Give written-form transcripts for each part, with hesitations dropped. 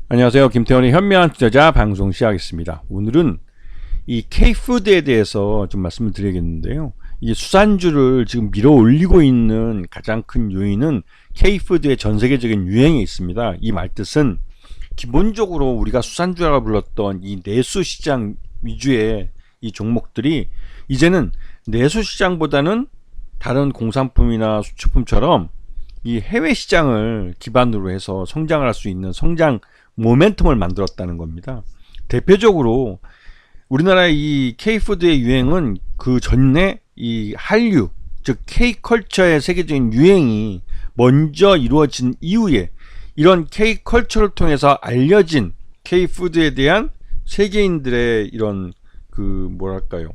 안녕하세요. 김태원의 현명한 투자자 방송 시작하겠습니다. 오늘은 이 K푸드에 대해서 좀 말씀을 드리겠는데요. 이 수산주를 지금 밀어 올리고 있는 가장 큰 요인은 K푸드의 전 세계적인 유행에 있습니다. 이 말뜻은 기본적으로 우리가 수산주라고 불렀던 이 내수 시장 위주의 이 종목들이 이제는 내수 시장보다는 다른 공산품이나 수출품처럼 이 해외 시장을 기반으로 해서 성장을 할 수 있는 성장 모멘텀을 만들었다는 겁니다. 대표적으로 우리나라의 이 K푸드의 유행은 그 전에 이 한류, 즉 K컬처의 세계적인 유행이 먼저 이루어진 이후에 이런 K컬처를 통해서 알려진 K푸드에 대한 세계인들의 이런 그 뭐랄까요,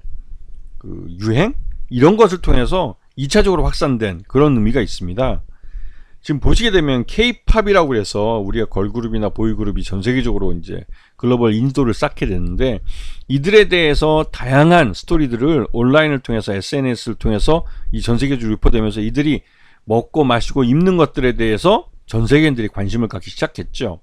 그 유행? 이런 것을 통해서 2차적으로 확산된 그런 의미가 있습니다. 지금 보시게 되면 K-팝이라고 해서 우리가 걸그룹이나 보이그룹이 전 세계적으로 이제 글로벌 인지도를 쌓게 됐는데, 이들에 대해서 다양한 스토리들을 온라인을 통해서 SNS를 통해서 이 전 세계적으로 유포되면서 이들이 먹고 마시고 입는 것들에 대해서 전 세계인들이 관심을 갖기 시작했죠.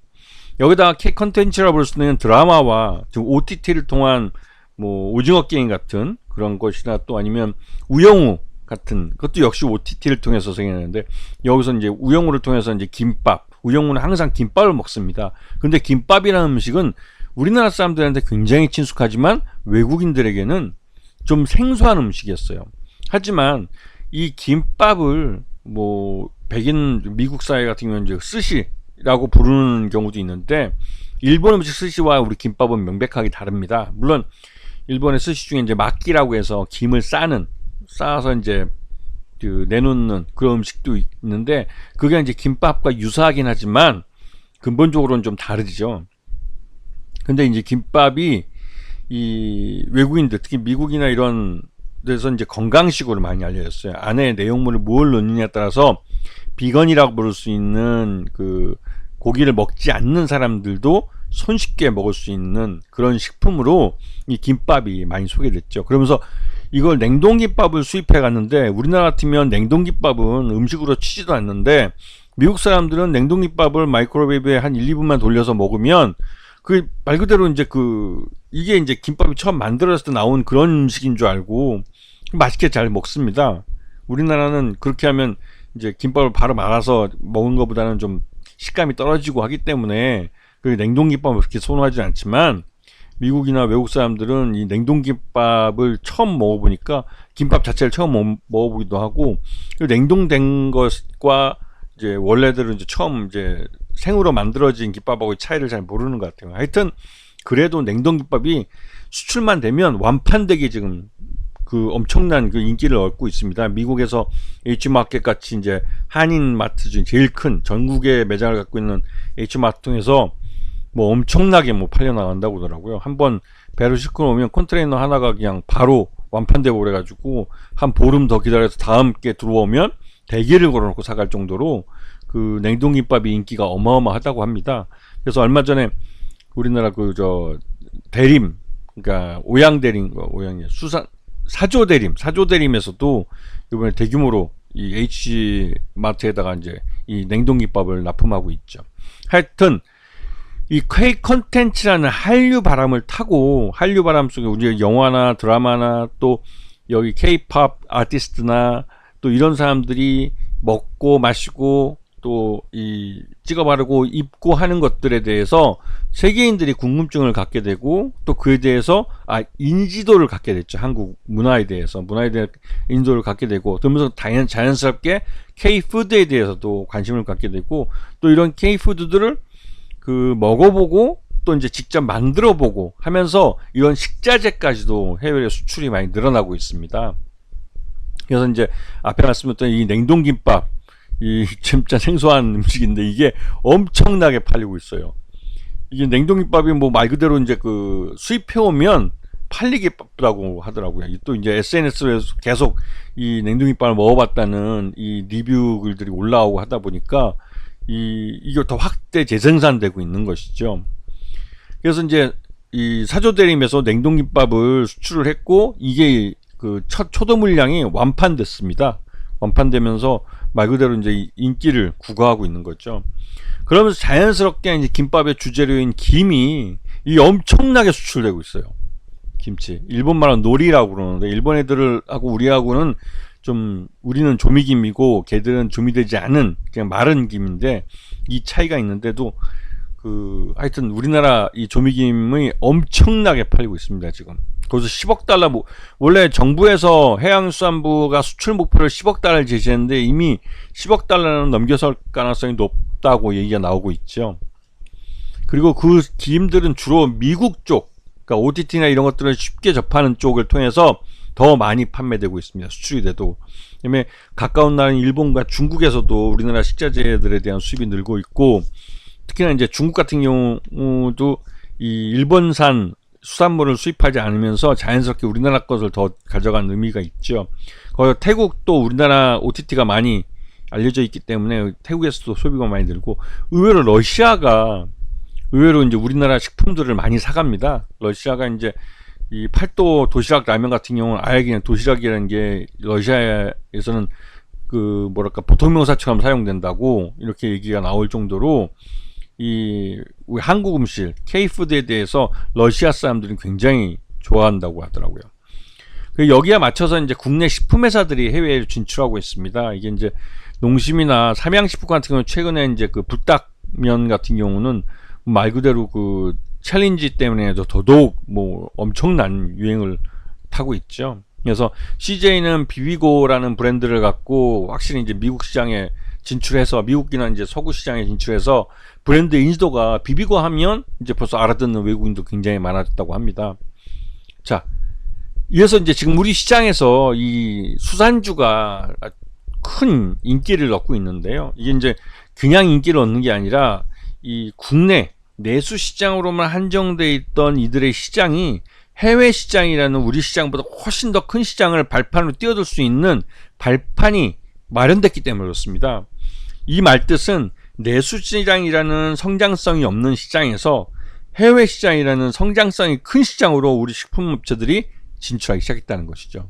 여기다가 K 컨텐츠라고 볼 수 있는 드라마와 지금 OTT를 통한 뭐 오징어 게임 같은 그런 것이나 또 아니면 우영우 같은 그것도 역시 OTT를 통해서 생겨나는데, 여기서 이제 우영우를 통해서 이제 김밥, 우영우는 항상 김밥을 먹습니다. 근데 김밥이라는 음식은 우리나라 사람들한테 굉장히 친숙하지만 외국인들에게는 좀 생소한 음식이었어요. 하지만 이 김밥을 뭐 백인 미국 사회 같은 경우는 이제 스시라고 부르는 경우도 있는데, 일본 음식 스시와 우리 김밥은 명백하게 다릅니다. 물론 일본의 스시 중에 이제 막기라고 해서 김을 쌓아서 이제 그 내놓는 그런 음식도 있는데, 그게 이제 김밥과 유사하긴 하지만 근본적으로는 좀 다르죠. 근데 이제 김밥이 이 외국인들, 특히 미국이나 이런 데서 이제 건강식으로 많이 알려졌어요. 안에 내용물을 뭘 넣느냐에 따라서 비건이라고 부를 수 있는 그 고기를 먹지 않는 사람들도 손쉽게 먹을 수 있는 그런 식품으로 이 김밥이 많이 소개됐죠. 그러면서 이걸 냉동김밥을 수입해 갔는데, 우리나라 같으면 냉동김밥은 음식으로 치지도 않는데 미국 사람들은 냉동김밥을 마이크로웨이브에 한 1, 2분만 돌려서 먹으면 그 말 그대로 이제 이게 이제 김밥이 처음 만들어졌을 때 나온 그런 음식인 줄 알고 맛있게 잘 먹습니다. 우리나라는 그렇게 하면 이제 김밥을 바로 말아서 먹은 것보다는 좀 식감이 떨어지고 하기 때문에 그 냉동김밥을 그렇게 선호하지 않지만, 미국이나 외국 사람들은 이 냉동김밥을 처음 먹어보니까 김밥 자체를 처음 먹어보기도 하고, 냉동된 것과 이제 원래대로 이제 처음 이제 생으로 만들어진 김밥하고의 차이를 잘 모르는 것 같아요. 하여튼 그래도 냉동김밥이 수출만 되면 완판되게 지금 그 엄청난 그 인기를 얻고 있습니다. 미국에서 H마켓 같이 이제 한인마트 중 제일 큰 전국의 매장을 갖고 있는 H마트 통해서 뭐 엄청나게 뭐 팔려 나간다고 하더라고요. 한번 배로 싣고 오면 컨테이너 하나가 그냥 바로 완판되고 그래가지고 한 보름 더 기다려서 다음 게 들어오면 대기를 걸어놓고 사갈 정도로 그 냉동김밥이 인기가 어마어마하다고 합니다. 그래서 얼마 전에 우리나라 대림, 그러니까 사조대림에서도 이번에 대규모로 이 H마트에다가 이제 이 냉동김밥을 납품하고 있죠. 하여튼 이 K 컨텐츠라는 한류 바람을 타고, 한류 바람 속에 우리 영화나 드라마나 또 여기 K-팝 아티스트나 또 이런 사람들이 먹고 마시고 또 이 찍어 바르고 입고 하는 것들에 대해서 세계인들이 궁금증을 갖게 되고, 또 그에 대해서 인지도를 갖게 됐죠. 한국 문화에 대해서 인지도를 갖게 되고, 그러면서 자연스럽게 K푸드에 대해서도 관심을 갖게 되고, 또 이런 K푸드들을 먹어보고 또 이제 직접 만들어보고 하면서 이런 식자재까지도 해외에 수출이 많이 늘어나고 있습니다. 그래서 이제 앞에 말씀드렸던 이 냉동김밥, 이 진짜 생소한 음식인데 이게 엄청나게 팔리고 있어요. 이게 냉동김밥이 뭐 말 그대로 이제 수입해 오면 팔리기 바쁘다고 하더라고요. 또 이제 SNS에서 계속 이 냉동김밥을 먹어봤다는 이 리뷰 글들이 올라오고 하다 보니까 이게 더 확대 재생산되고 있는 것이죠. 그래서 이제 이 사조대림에서 냉동김밥을 수출을 했고, 이게 첫 초도 물량이 완판됐습니다. 완판되면서 말 그대로 이제 인기를 구가하고 있는 거죠. 그러면서 자연스럽게 이제 김밥의 주재료인 김이 이 엄청나게 수출되고 있어요. 김치. 일본 말은 노리라고 그러는데 일본 애들하고 우리하고는 좀 우리는 조미김이고 걔들은 조미되지 않은 그냥 마른 김인데 이 차이가 있는데도 하여튼 우리나라 이 조미김이 엄청나게 팔리고 있습니다. 지금 거기서 10억 달러 원래 정부에서 해양수산부가 수출 목표를 10억 달러를 제시했는데 이미 10억 달러는 넘겨설 가능성이 높다고 얘기가 나오고 있죠. 그리고 그 김들은 주로 미국 쪽, 그러니까 OTT나 이런 것들을 쉽게 접하는 쪽을 통해서 더 많이 판매되고 있습니다. 수출이 돼도. 그다음에 가까운 나라인 일본과 중국에서도 우리나라 식자재들에 대한 수입이 늘고 있고, 특히나 이제 중국 같은 경우도 이 일본산 수산물을 수입하지 않으면서 자연스럽게 우리나라 것을 더 가져간 의미가 있죠. 거기 태국도 우리나라 OTT가 많이 알려져 있기 때문에 태국에서도 소비가 많이 늘고, 의외로 러시아가 이제 우리나라 식품들을 많이 사갑니다. 러시아가 이제 이 팔도 도시락 라면 같은 경우는 아예 그냥 도시락이라는 게 러시아에서는 보통 명사처럼 사용된다고 이렇게 얘기가 나올 정도로 우리 한국 음식 K푸드에 대해서 러시아 사람들은 굉장히 좋아한다고 하더라고요. 여기에 맞춰서 이제 국내 식품 회사들이 해외에 진출하고 있습니다. 이게 이제 농심이나 삼양식품 같은 경우 최근에 이제 불닭면 같은 경우는 말 그대로 챌린지 때문에도 더더욱 엄청난 유행을 타고 있죠. 그래서 CJ는 비비고라는 브랜드를 갖고 확실히 이제 미국 시장에 진출해서, 미국이나 이제 서구 시장에 진출해서 브랜드 인지도가 비비고 하면 이제 벌써 알아듣는 외국인도 굉장히 많아졌다고 합니다. 자, 이어서 이제 지금 우리 시장에서 이 수산주가 큰 인기를 얻고 있는데요. 이게 이제 그냥 인기를 얻는 게 아니라 이 국내 내수 시장으로만 한정돼 있던 이들의 시장이 해외 시장이라는 우리 시장보다 훨씬 더 큰 시장을 발판으로 뛰어들 수 있는 발판이 마련됐기 때문에 그렇습니다. 이 말뜻은 내수 시장이라는 성장성이 없는 시장에서 해외 시장이라는 성장성이 큰 시장으로 우리 식품업체들이 진출하기 시작했다는 것이죠.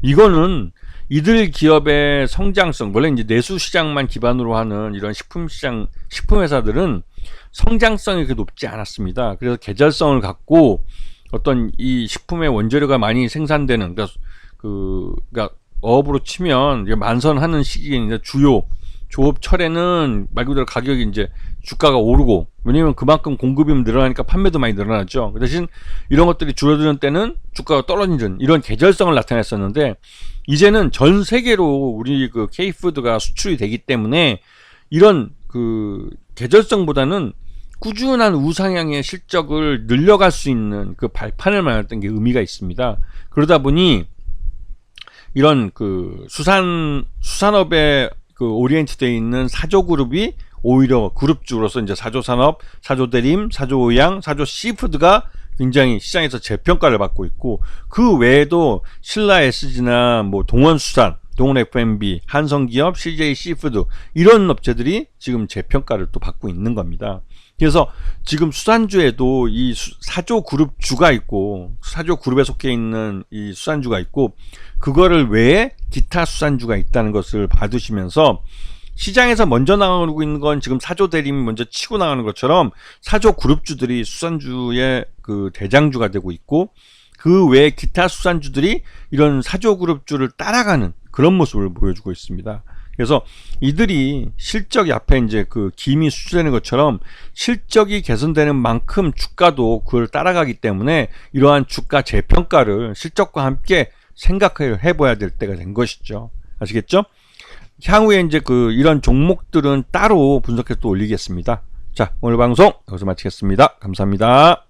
이거는 이들 기업의 성장성, 원래 이제 내수 시장만 기반으로 하는 이런 식품 회사들은 성장성이 그렇게 높지 않았습니다. 그래서 계절성을 갖고 어떤 이 식품의 원재료가 많이 생산되는, 그러니까 어업으로 치면 만선하는 시기에 주요 조업철에는 말 그대로 가격이 이제 주가가 오르고, 왜냐면 그만큼 공급이 늘어나니까 판매도 많이 늘어났죠. 그 대신 이런 것들이 줄어드는 때는 주가가 떨어지는 이런 계절성을 나타냈었는데, 이제는 전 세계로 우리 K푸드가 수출이 되기 때문에 이런 계절성보다는 꾸준한 우상향의 실적을 늘려갈 수 있는 발판을 마련했던 게 의미가 있습니다. 그러다 보니 이런 수산업에 오리엔트되어 있는 사조그룹이 오히려 그룹주로서 이제 사조산업, 사조대림, 사조오양, 사조시푸드가 굉장히 시장에서 재평가를 받고 있고, 그 외에도 신라 SG나 동원수산, 동원 F&B, 한성기업, CJ 시푸드 이런 업체들이 지금 재평가를 또 받고 있는 겁니다. 그래서 지금 수산주에도 이 사조 그룹주가 있고, 사조 그룹에 속해 있는 이 수산주가 있고, 그거를 외에 기타 수산주가 있다는 것을 봐두시면서, 시장에서 먼저 나가고 있는 건 지금 사조 대림이 먼저 치고 나가는 것처럼 사조 그룹주들이 수산주의 대장주가 되고 있고, 그 외에 기타 수산주들이 이런 사조 그룹주를 따라가는 그런 모습을 보여주고 있습니다. 그래서 이들이 실적이 앞에 이제 김이 수출되는 것처럼 실적이 개선되는 만큼 주가도 그걸 따라가기 때문에 이러한 주가 재평가를 실적과 함께 생각해 봐야 될 때가 된 것이죠. 아시겠죠? 향후에 이제 이런 종목들은 따로 분석해서 또 올리겠습니다. 자, 오늘 방송 여기서 마치겠습니다. 감사합니다.